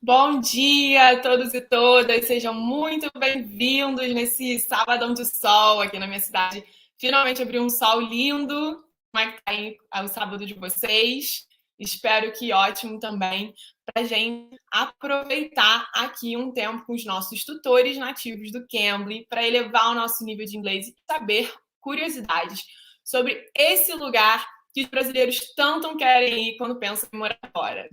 Bom dia a todos e todas, sejam muito bem-vindos nesse sabadão de sol aqui na minha cidade. Finalmente abriu um sol lindo. Como é que tá aí o sábado de vocês? Espero que ótimo também para a gente aproveitar aqui um tempo com os nossos tutores nativos do Cambly para elevar o nosso nível de inglês e saber curiosidades sobre esse lugar que os brasileiros tanto querem ir quando pensam em morar fora.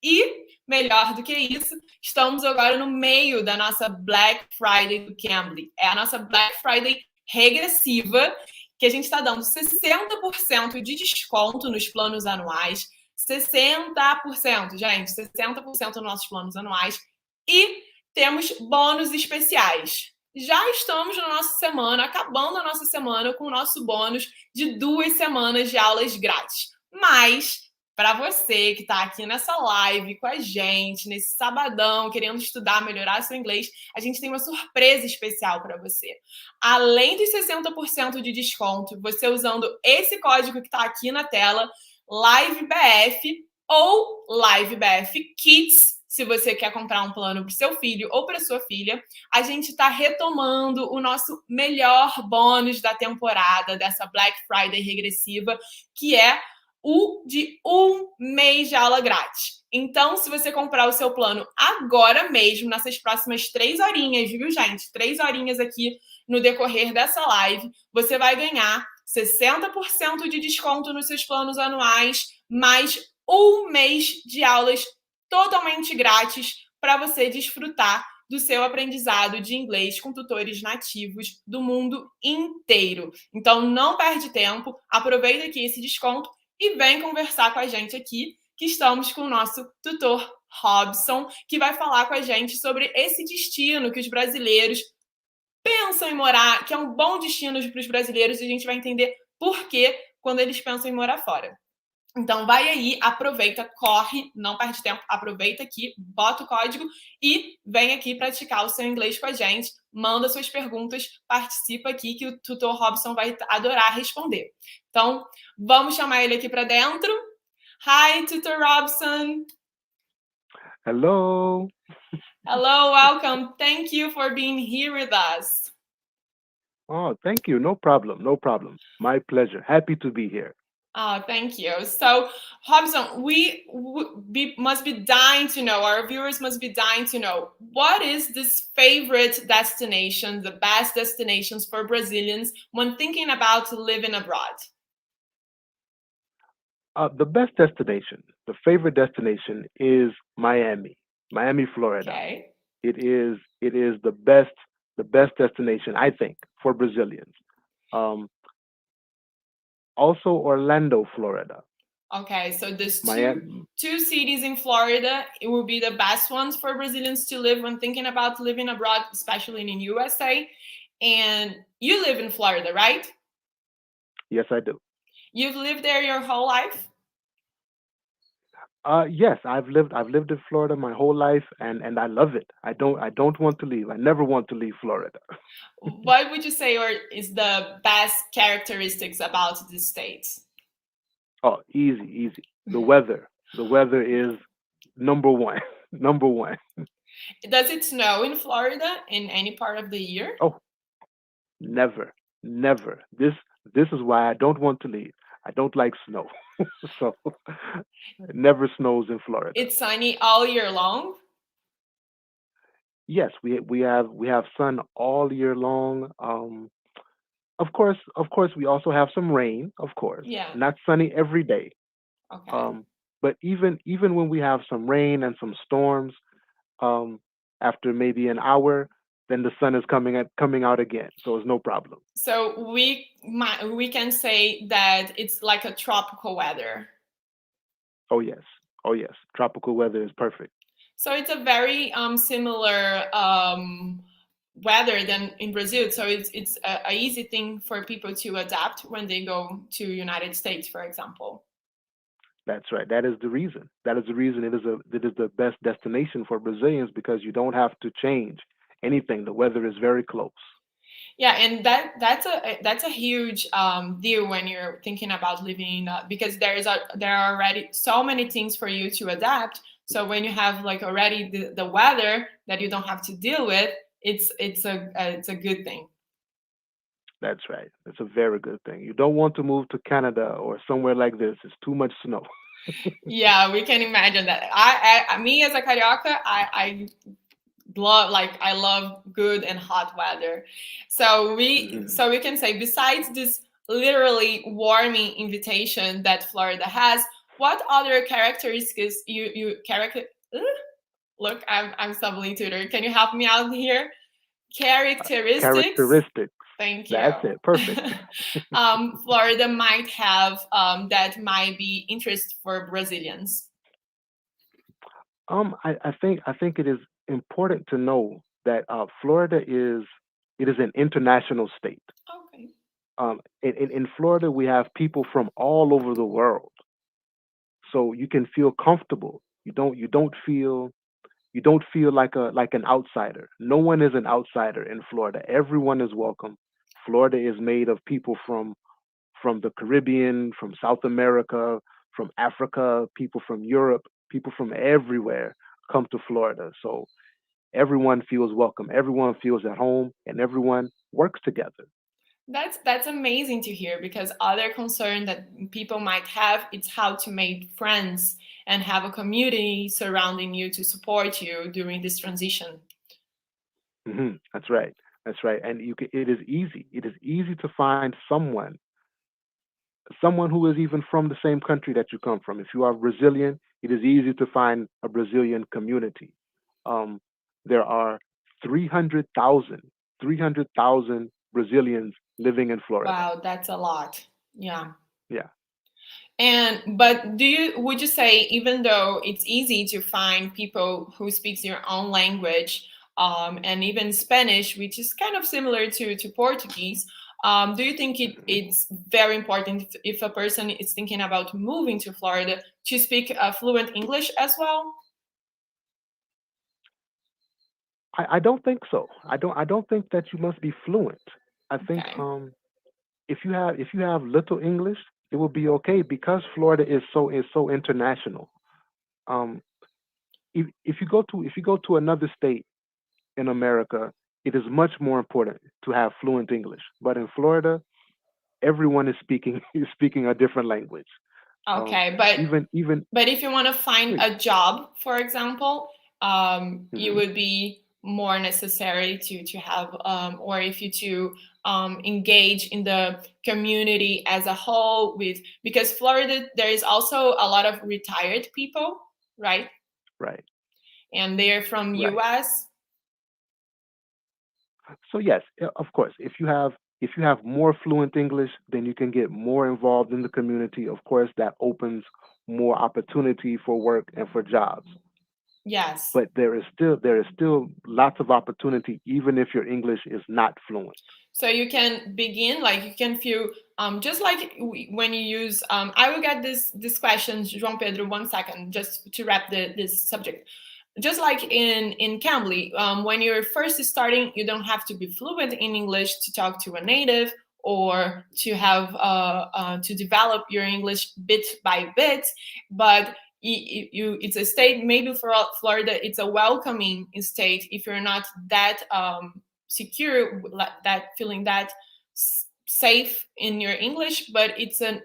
E, melhor do que isso, estamos agora no meio da nossa Black Friday do Cambly. É a nossa Black Friday regressiva, que a gente está dando 60% de desconto nos planos anuais. 60%, gente, 60% nos nossos planos anuais. E temos bônus especiais. Já estamos na nossa semana, acabando a nossa semana com o nosso bônus de 2 semanas de aulas grátis. Mas para você que está aqui nessa live com a gente, nesse sabadão, querendo estudar, melhorar seu inglês, a gente tem uma surpresa especial para você. Além dos 60% de desconto, você usando esse código que está aqui na tela, LiveBF ou LiveBF Kids, se você quer comprar um plano para o seu filho ou para sua filha, a gente está retomando o nosso melhor bônus da temporada, dessa Black Friday regressiva, que é o de 1 mês de aula grátis. Então, se você comprar o seu plano agora mesmo, nessas próximas 3 horinhas, viu, gente? 3 horinhas aqui no decorrer dessa live, você vai ganhar 60% de desconto nos seus planos anuais, mais 1 mês de aulas totalmente grátis para você desfrutar do seu aprendizado de inglês com tutores nativos do mundo inteiro. Então, não perde tempo, aproveita aqui esse desconto e vem conversar com a gente aqui, que estamos com o nosso tutor Robson, que vai falar com a gente sobre esse destino que os brasileiros pensam em morar, que é um bom destino para os brasileiros, e a gente vai entender por quê quando eles pensam em morar fora. Então vai aí, aproveita, corre, não perde tempo, aproveita aqui, bota o código e vem aqui praticar o seu inglês com a gente. Manda suas perguntas, participa aqui que o tutor Robson vai adorar responder. Então, vamos chamar ele aqui para dentro. Hi, tutor Robson. Hello. Hello, welcome. Thank you for being here with us. Oh, thank you. No problem. No problem. My pleasure. Happy to be here. Oh, thank you. So, Robson, must be dying to know, our viewers must be dying to know, what is this favorite destination, the best destinations for Brazilians when thinking about living abroad? The best destination, the favorite destination is Miami, Miami, Florida. Okay. It is the best destination I think for Brazilians. Um, Also Orlando, Florida. Okay, so these Miami. two cities in Florida, it will be the best ones for Brazilians to live when thinking about living abroad, especially in USA. And you live in Florida, right? Yes, I do. You've lived there your whole life? Yes, I've lived in Florida my whole life, and I love it. I don't want to leave. I never want to leave Florida. What would you say is the best characteristics about this state? Oh, easy, easy. The weather is number one. Number one. Does it snow in Florida in any part of the year? Oh, never, never. This is why I don't want to leave. I don't like snow. So it never snows in Florida. It's sunny all year long? Yes, we have sun all year long. Of course, we also have some rain. Of course, Yeah. not sunny every day. Okay. But even when we have some rain and some storms, um, after maybe an hour, then the sun is coming out again. So it's no problem. So we can say that it's like a tropical weather. Oh yes, oh yes. Tropical weather is perfect. So it's a very similar weather than in Brazil. So it's a easy thing for people to adapt when they go to United States, for example. That's right. That is the reason. That is the reason it is the best destination for Brazilians because you don't have to change anything. The weather is very close. Yeah, and that's a huge deal when you're thinking about living because there are already so many things for you to adapt. So when you have like already the weather that you don't have to deal with, it's a good thing. That's right. It's a very good thing. You don't want to move to Canada or somewhere like this. It's too much snow. Yeah, we can imagine that. Me as a carioca, I love good and hot weather. So we can say, besides this literally warming invitation that Florida has, what other characteristics you character look, I'm stumbling tutor. Can you help me out here? Characteristics. Characteristics. Thank you. That's it. Perfect. Florida might have that might be interest for Brazilians. I think it is important to know that Florida is an international state. Okay. In Florida, we have people from all over the world, so you can feel comfortable. You don't feel like an outsider. No one is an outsider in Florida. Everyone is welcome. Florida is made of people from the Caribbean, from South America, from Africa, people from Europe, people from everywhere come to Florida. So everyone feels welcome, everyone feels at home, and everyone works together. That's amazing to hear, because other concern that people might have is how to make friends and have a community surrounding you to support you during this transition. That's right. That's right. And it is easy. It is easy to find someone who is even from the same country that you come from. If you are Brazilian, it is easy to find a Brazilian community. Um, there are 300,000 Brazilians living in Florida. Wow, that's a lot. Yeah. Yeah. And but would you say, even though it's easy to find people who speaks your own language, and even Spanish, which is kind of similar to Portuguese, do you think it's very important if a person is thinking about moving to Florida to speak fluent English as well? I don't think so. I don't think that you must be fluent. I think Okay. if you have little English, it will be okay because Florida is so international. Um, if you go to another state in America, it is much more important to have fluent English. But in Florida, everyone is speaking is speaking a different language. Um, Okay, but even if you want to find please. a job, for example, it Hmm. would be more necessary to have, or if you to engage in the community as a whole, with because Florida, there is also a lot of retired people, right? Right, And they're from right. US. So yes, of course, if you have more fluent English, then you can get more involved in the community. Of course, that opens more opportunity for work and for jobs. Yes. But there is still lots of opportunity even if your English is not fluent. So you can begin, like you can feel, just like when you use, I will get this question, João Pedro, 1 second, just to wrap this subject. Just like in Cambly, when you're first starting, you don't have to be fluent in English to talk to a native, or to have to develop your English bit by bit. But it's a state, maybe for Florida, it's a welcoming state if you're not that secure, that feeling that safe in your English. But it's a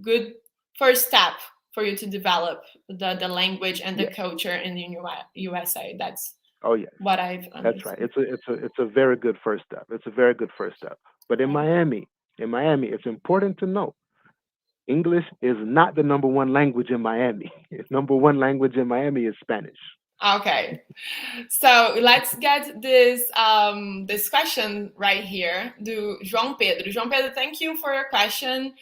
good first step for you to develop the language and the Yes. culture in the USA. That's Oh yes. what I've That's right. understood. It's a very good first step. It's a very good first step. But in Miami, it's important to know English is not the number one language in Miami. Number one language in Miami is Spanish. Okay, so let's get this question right here. Do João Pedro. João Pedro, thank you for your question.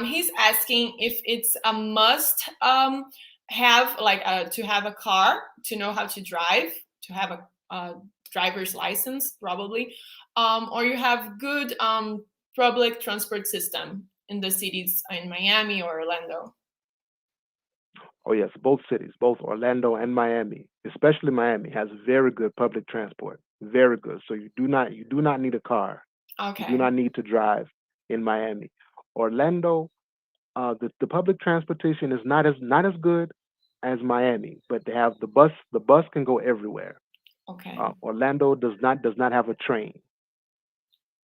He's asking if it's a must have, like, to have a car, to know how to drive, to have a driver's license, probably, or you have good public transport system in the cities in Miami or Orlando. Oh yes, both cities, both Orlando and Miami, especially Miami, has very good public transport. Very good. So you do not need a car. You do Okay. not need to drive in Miami. Orlando, the public transportation is not as good, as Miami, but they have the bus. The bus can go everywhere. Okay. Orlando does not have a train,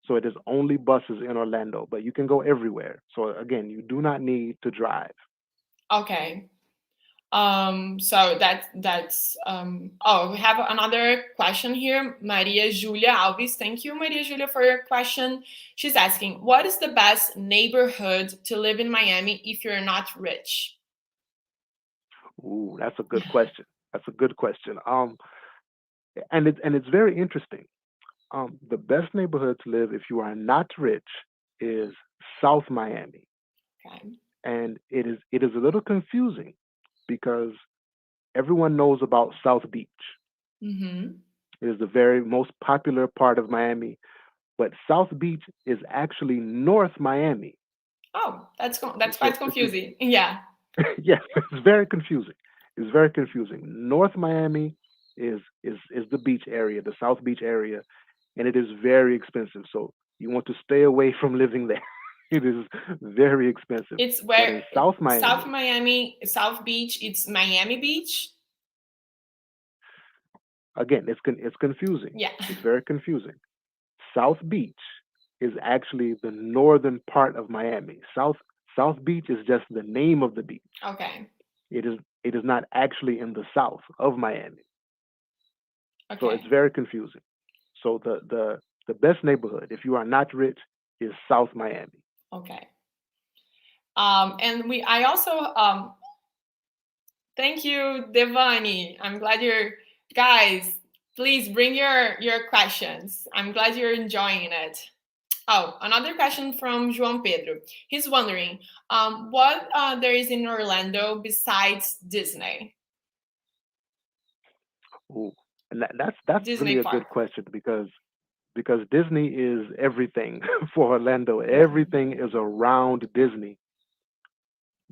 so it is only buses in Orlando, but you can go everywhere. So again, you do not need to drive. Okay. So that's oh, we have another question here. Maria Julia Alves. Thank you, Maria Julia, for your question. She's asking, what is the best neighborhood to live in Miami if you're not rich? Ooh, that's a good question. That's a good question. And it's very interesting. The best neighborhood to live if you are not rich is South Miami, Okay. and it is a little confusing because everyone knows about South Beach. Mm-hmm. It is the very most popular part of Miami, but South Beach is actually North Miami. Oh, that's So quite this is confusing. Yeah. yeah, it's very confusing. It's very confusing. North Miami is the beach area, the South Beach area, and it is very expensive. So you want to stay away from living there. It is very expensive. It's But where in South South Miami, Miami, South Beach, it's Miami Beach. again, it's confusing. Yeah. It's very confusing. South Beach is actually the northern part of Miami. South Beach is just the name of the beach. Okay. It is not actually in the south of Miami. So it's Okay. very confusing. So the best neighborhood, if you are not rich, is South Miami. Okay. And I also thank you, Devani. I'm glad you're guys. Please bring your questions. I'm glad you're enjoying it. Oh, another question from João Pedro. He's wondering what there is in Orlando besides Disney. Ooh, and that's Disney really a Park. good question because Disney is everything for Orlando. Yeah. Everything is around Disney.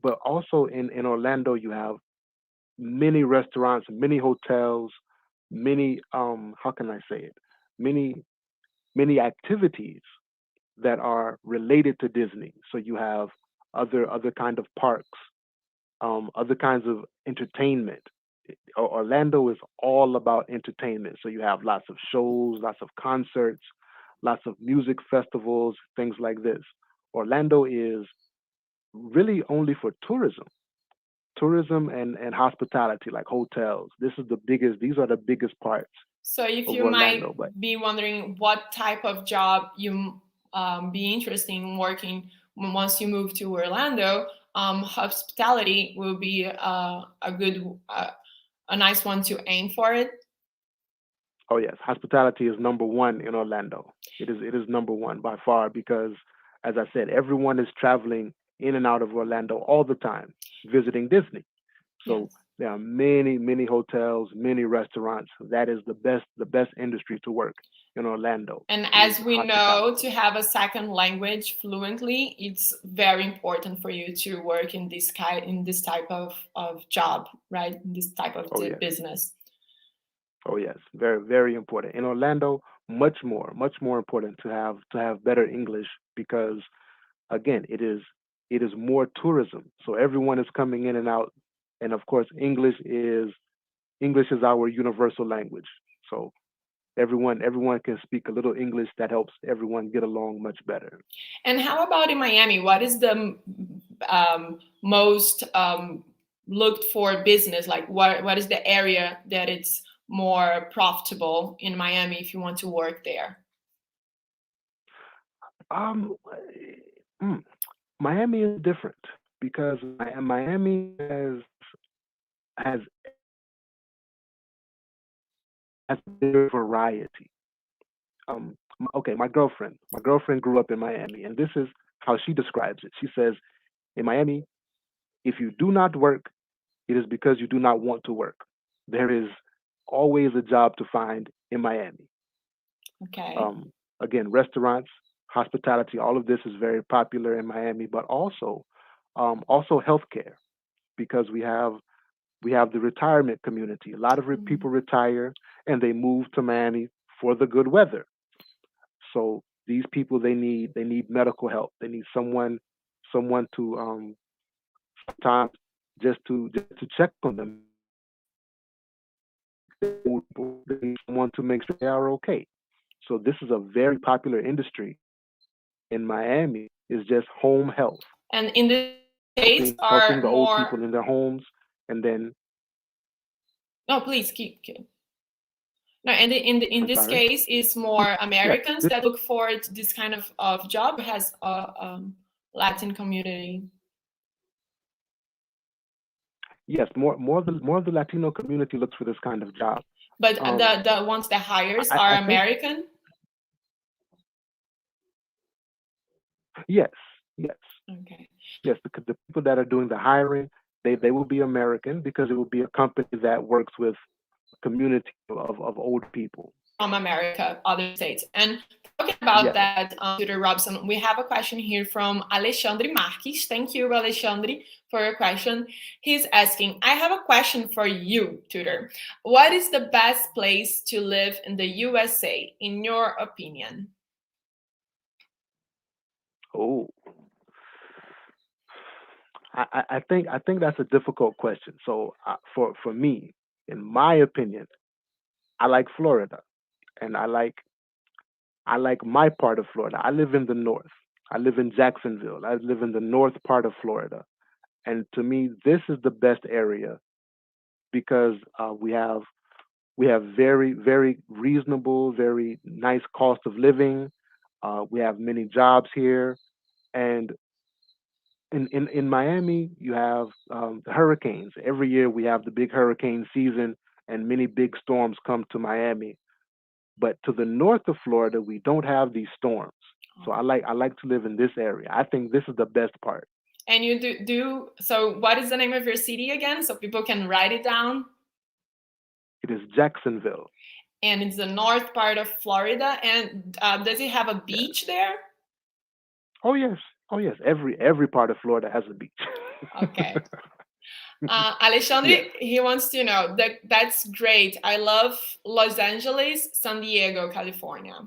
But also in Orlando, you have many restaurants, many hotels, many how can I say it? Many many activities that are related to Disney. So you have other kind of parks, other kinds of entertainment. Orlando is all about entertainment. So you have lots of shows, lots of concerts, lots of music festivals, things like this. Orlando is really only for tourism and hospitality, like hotels. These are the biggest parts So if of you might Orlando. But be wondering what type of job you be interested in working once you move to Orlando, hospitality will be a good, a nice one to aim for it. oh yes, hospitality is number one in Orlando. It is number one by far because, as I said, everyone is traveling in and out of Orlando all the time, visiting Disney. So Yes. there are many hotels, many restaurants. That is the best industry to work in Orlando. And It is as we know, hospitality. to have a second language fluently, it's very important for you to work in this type of job, right? In this type of Oh yes, business. oh yes, very important. In Orlando, much more important to have better English because again, it is more tourism. So everyone is coming in and out, and of course, English is our universal language. So everyone can speak a little English. That helps everyone get along much better. And how about in Miami? What is the most looked for business? Like what is the area that it's more profitable in Miami if you want to work there? Um, mm, Miami is different because Miami has has a bigger variety. Okay, my girlfriend grew up in Miami, and this is how she describes it. She says, in Miami, if you do not work, it is because you do not want to work. There is always a job to find in Miami. Okay. Um, Again, restaurants, hospitality, all of this is very popular in Miami, but also healthcare because we have the retirement community. A lot of people Mhm. retire and they move to Miami for the good weather. So these people they need medical help. They need someone to sometimes just to check on them. They need someone to make sure they are okay. So this is a very popular industry in Miami. Is just home health, And in this case, helping are the old more. people in their homes, and then No, please keep. No, and in I'm this sorry. case, it's more Yeah, Americans this that look for this kind of job, has a Latin community. yes, more of the Latino community looks for this kind of job. But Um, the ones that hires I are think American. yes, yes, Okay. yes. The people that are doing the hiring, they will be American because it will be a company that works with a community of old people. From America, other states. And talking about Yes. that, Tutor Robson, we have a question here from Alexandre Marques. Thank you, Alexandre, for your question. He's asking, I have a question for you, Tutor. What is the best place to live in the USA, in your opinion? Oh, I think that's a difficult question. So for me, in my opinion, I like Florida, and I like my part of Florida. I live in the north. I live in Jacksonville. I live in the north part of Florida, and to me, this is the best area because we have very reasonable, very nice cost of living. We have many jobs here, and in Miami, you have the hurricanes. Every year we have the big hurricane season, and many big storms come to Miami. But to the north of Florida, we don't have these storms. So I like to live in this area. I think this is the best part. And you do so. What is the name of your city again, so people can write it down? It is Jacksonville. And it's the north part of Florida. And does it have a Yeah. beach there? Oh yes. Oh yes. Every part of Florida has a beach. Okay. Alexandre, Yes. he wants to know that's great. I love Los Angeles, San Diego, California.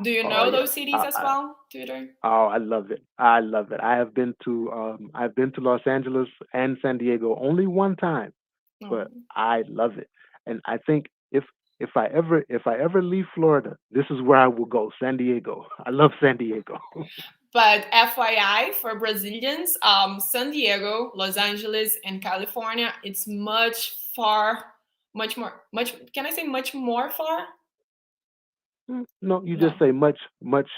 Do you Oh know yes. those cities as well, Tutor? I love it. I love it. I've been to Los Angeles and San Diego only one time, but Oh. I love it. And I think if I ever leave Florida, this is where I will go. San Diego. I love San Diego. But FYI, for Brazilians, San Diego, Los Angeles, and California, it's much far, much more, much. Can I say much more far? No, you just No, say much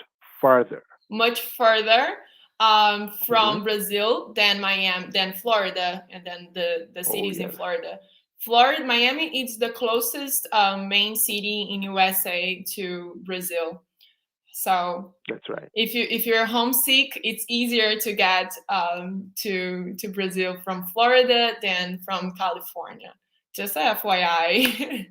farther. much further Hmm. from Brazil than Miami, than Florida, and then the Oh cities in yes, Florida. Florida, Miami is the closest main city in USA to Brazil. So that's right. if you're homesick, it's easier to get to Brazil from Florida than from California. Just a FYI.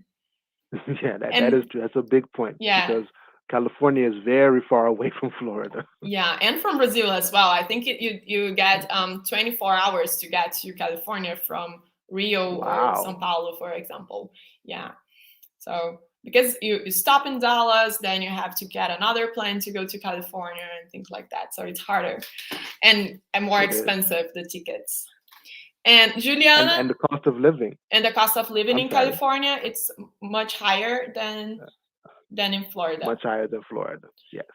Yeah, that is And true. That's a big point yeah, because California is very far away from Florida. yeah, and from Brazil as well. I think you get 24 hours to get to California from Rio or Sao Wow. Paulo, for example. Yeah. So because you stop in Dallas, then you have to get another plane to go to California and things like that. So it's harder and more It is. expensive, the tickets. And and Juliana, and the cost of living. and the cost of living I'm in sorry, California, it's much higher than in Florida. much higher than Florida. Yes.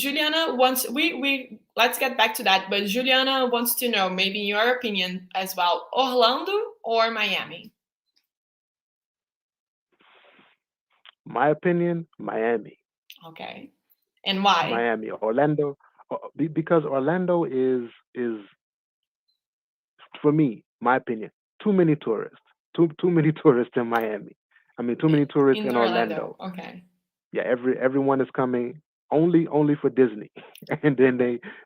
Juliana wants we let's get back to that, but Juliana wants to know, maybe in your opinion as well, Orlando or Miami? My opinion, Miami. Okay. And why? Miami, Orlando, because Orlando is for me, my opinion, too many tourists. Too many tourists in Miami. I mean, too many tourists In in Orlando. Orlando. Okay. Yeah, everyone is coming only for Disney, and then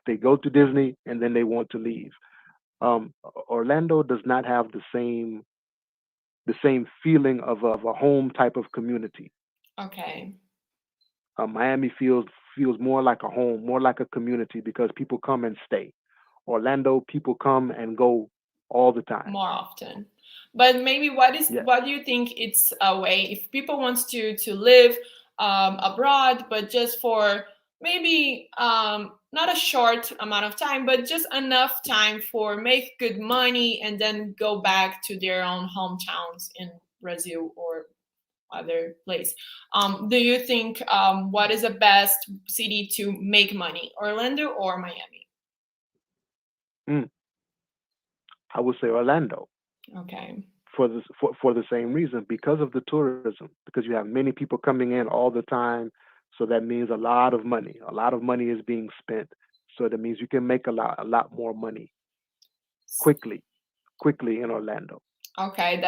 they go to Disney and then they want to leave. Orlando does not have the same feeling of a home type of community. Okay. Miami feels more like a home, more like a community because people come and stay. Orlando, people come and go all the time. More often. But maybe Yes. what do you think it's a way if people want to live abroad, but just for maybe not a short amount of time, but just enough time for make good money and then go back to their own hometowns in Brazil or other place. Do you think what is the best city to make money, Orlando or Miami? Mm, I would say Orlando Okay. for the same reason, because of the tourism, because you have many people coming in all the time. So that means a lot of money. A lot of money is being spent. So that means you can make a lot more money quickly, quickly in Orlando. Okay,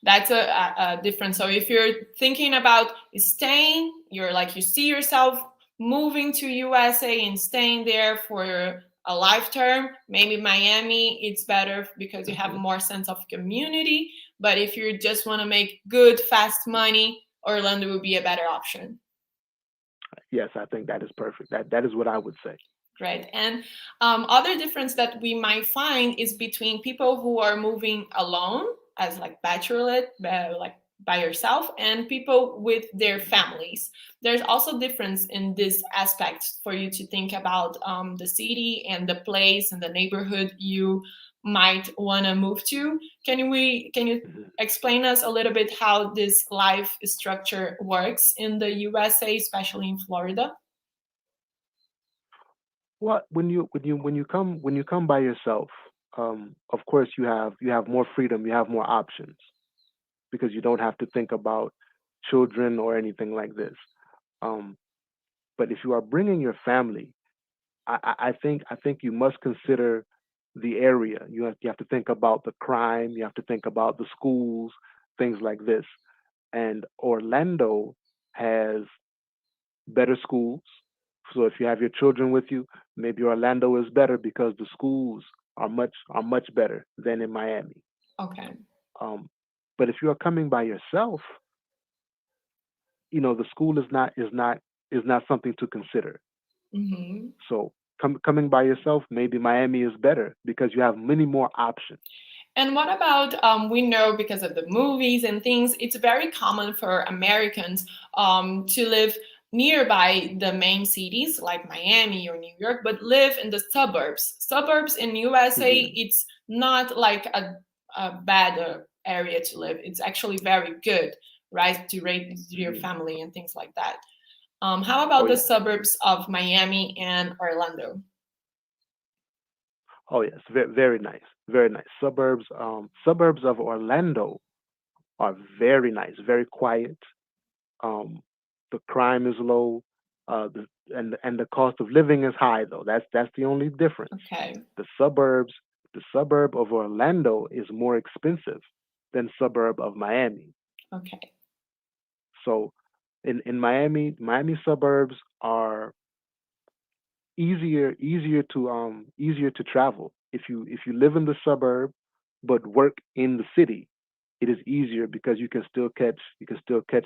that's a difference. So if you're thinking about staying, you're like you see yourself moving to USA and staying there for a lifetime. Maybe Miami, it's better because you have Hmm. more sense of community. But if you just want to make good, fast money, Orlando would be a better option. Yes, I think that is perfect. That is what I would say. Right. And other difference that we might find is between people who are moving alone as like bachelorette, like by yourself, and people with their families. There's also difference in this aspect for you to think about the city and the place and the neighborhood you might want to move to. Can you Mhm. explain us a little bit how this life structure works in the USA, especially in Florida? Well, when you come by yourself, of course you have more freedom, you have more options because you don't have to think about children or anything like this. Um, but if you are bringing your family, I think you must consider the area. You have to think about the crime. You have to think about the schools, things like this. And Orlando has better schools. So if you have your children with you, maybe Orlando is better because the schools are much better than in Miami. Okay. Um, but if you are coming by yourself, the school is not something to consider. Hmm. So coming by yourself, maybe Miami is better because you have many more options. And what about we know because of the movies and things, it's very common for Americans to live nearby the main cities like Miami or New York, but live in the suburbs. Suburbs in USA, Hmm. it's not like a bad area to live. It's actually very good, right, to raise your Hmm. family and things like that. How Oh about the yes, suburbs of Miami and Orlando? oh yes, very nice, very nice. Suburbs of Orlando are very nice, very quiet. Um, the crime is low, and the cost of living is high though. That's the only difference. Okay. The suburbs, the suburb of Orlando is more expensive than suburb of Miami. Okay. So in Miami, Miami suburbs are easier to travel. If you live in the suburb but work in the city, it is easier because you can still catch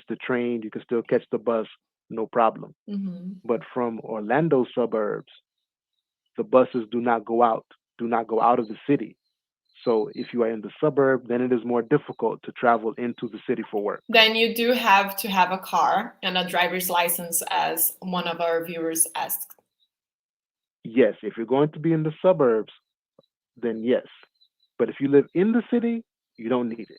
the train, you can still catch the bus, no problem. Hmm. But from Orlando suburbs, the buses do not go out of the city. So if you are in the suburb, then it is more difficult to travel into the city for work. Then you do have to have a car and a driver's license, as one of our viewers asked. Yes, if you're going to be in the suburbs, then yes. But if you live in the city, you don't need it.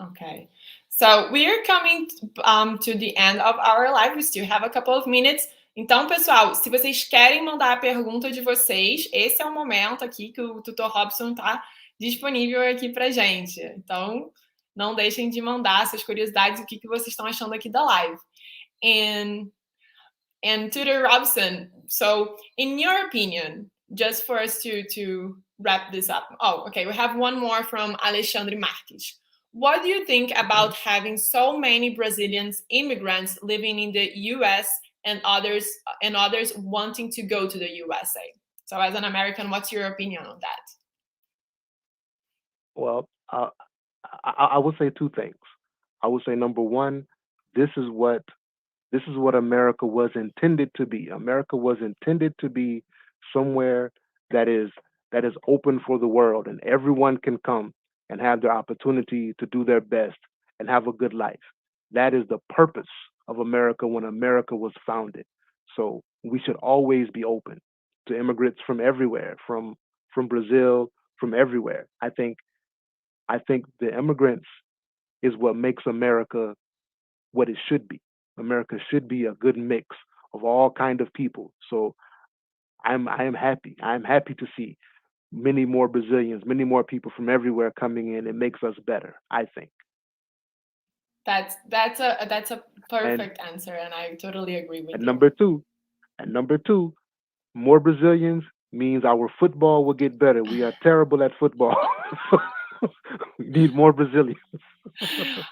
Okay. So we are coming to the end of our live. We still have a couple of minutes. Então, pessoal, se vocês querem mandar a pergunta de vocês, esse é o momento aqui que o tutor Robson está disponível aqui para gente. Então, não deixem de mandar essas curiosidades, o que vocês estão achando aqui da live. And Tutor Robson, so in your opinion, just for us to wrap this up. Oh, okay, we have one more from Alexandre Marques. What do you think Okay. about having so many Brazilians immigrants living in the US and others wanting to go to the USA? So as an American, what's your opinion on that? Well, I would say two things. I would say number one, this is what this is what America was intended to be. America was intended to be somewhere that is open for the world, and everyone can come and have their opportunity to do their best and have a good life. That is the purpose of America when America was founded. So we should always be open to immigrants from everywhere, from Brazil, from everywhere. I think the immigrants is what makes America what it should be. America should be a good mix of all kind of people. So I am happy. I am happy to see many more Brazilians, many more people from everywhere coming in. It makes us better, I think. That's a And perfect answer, and I totally agree with and you. number two, more Brazilians means our football will get better. We are terrible at football. We need more Brazilians.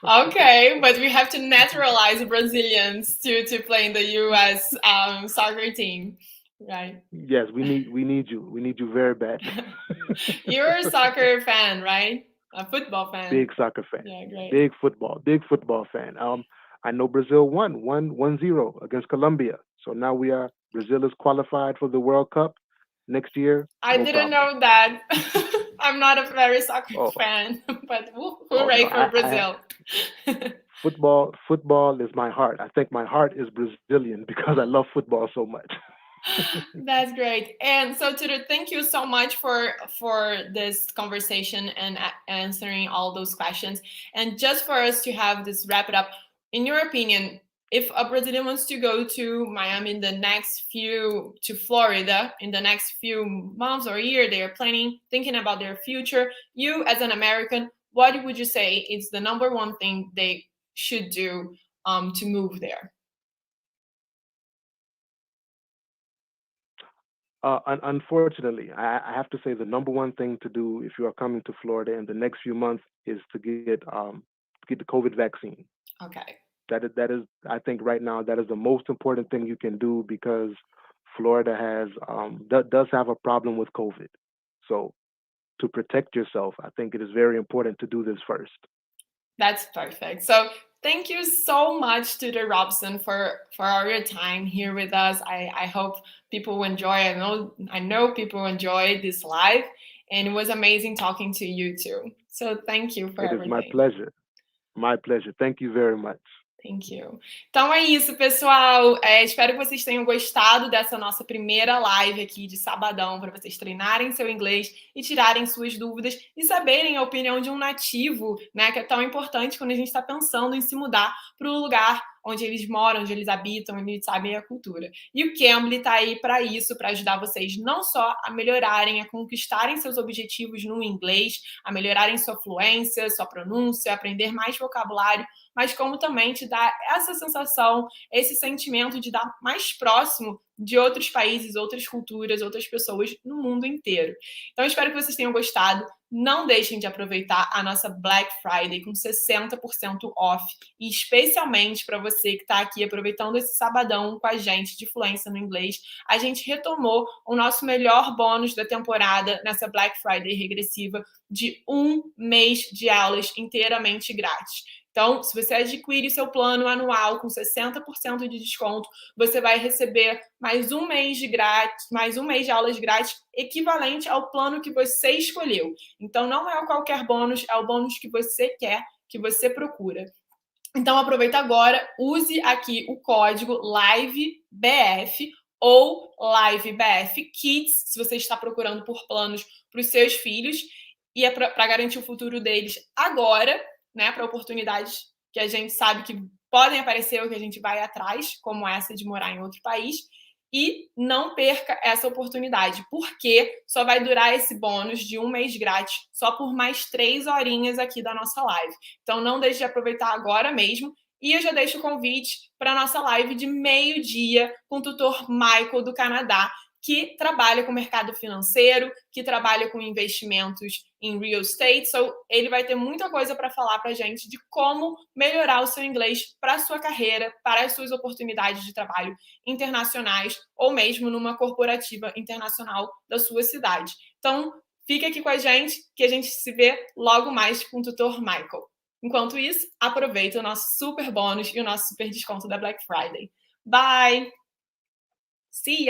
Okay, but we have to naturalize Brazilians to play in the U.S. Soccer team, right? Yes, we need you. We need you very badly. You're a soccer fan, right? A football fan. Big soccer fan. Yeah, great. Big football fan. I know Brazil won 1-0 against Colombia. So now Brazil is qualified for the World Cup next year. I No didn't problem. know that. I'm not a very soccer Oh, fan, but oh no, hooray for I Brazil. football is my heart. I think my heart is Brazilian because I love football so much. That's great. And so, Tudor, thank you so much for this conversation and answering all those questions. And just for us to have this wrap it up, in your opinion, if a Brazilian wants to go to Miami in the next to Florida in the next few months or year, they are thinking about their future. You, as an American, what would you say is the number one thing they should do to move there? Unfortunately, I have to say the number one thing to do if you are coming to Florida in the next few months is to get the COVID vaccine. Okay. That is I think right now that is the most important thing you can do because Florida does have a problem with COVID. So to protect yourself, I think it is very important to do this first. That's perfect. So thank you so much to the Robson for all your time here with us. I hope people enjoy. I know people enjoy this live, and it was amazing talking to you too. So thank you for It is my everything. pleasure. My pleasure. Thank you very much. Thank you. Então é isso, pessoal. Espero que vocês tenham gostado dessa nossa primeira live aqui de sabadão para vocês treinarem seu inglês e tirarem suas dúvidas e saberem a opinião de um nativo, né? Que é tão importante quando a gente está pensando em se mudar para o lugar onde eles moram, onde eles habitam, onde eles sabem a cultura. E o Cambly está aí para isso, para ajudar vocês não só a melhorarem, a conquistarem seus objetivos no inglês, a melhorarem sua fluência, sua pronúncia, aprender mais vocabulário, mas como também te dar essa sensação, esse sentimento de estar mais próximo de outros países, outras culturas, outras pessoas no mundo inteiro. Então, espero que vocês tenham gostado. Não deixem de aproveitar a nossa Black Friday com 60% off, e especialmente para você que está aqui aproveitando esse sabadão com a gente de fluência no inglês, a gente retomou o nosso melhor bônus da temporada nessa Black Friday regressiva de 1 mês de aulas inteiramente grátis. Então, se você adquire seu plano anual com 60% de desconto, você vai receber mais um mês de aulas grátis, equivalente ao plano que você escolheu. Então, não é qualquer bônus, é o bônus que você quer, que você procura. Então, aproveita agora, use aqui o código LIVEBF ou LiveBF Kids, se você está procurando por planos para os seus filhos, e é para garantir o futuro deles agora, né, para oportunidades que a gente sabe que podem aparecer ou que a gente vai atrás, como essa de morar em outro país. E não perca essa oportunidade, porque só vai durar esse bônus de 1 mês grátis só por mais 3 horinhas aqui da nossa live. Então não deixe de aproveitar agora mesmo. E eu já deixo o convite para a nossa live de meio-dia com o tutor Michael do Canadá, que trabalha com o mercado financeiro, que trabalha com investimentos em real estate. So, ele vai ter muita coisa para falar para a gente de como melhorar o seu inglês para a sua carreira, para as suas oportunidades de trabalho internacionais ou mesmo numa corporativa internacional da sua cidade. Então, fique aqui com a gente, que a gente se vê logo mais com o tutor Michael. Enquanto isso, aproveita o nosso super bônus e o nosso super desconto da Black Friday. Bye! See ya!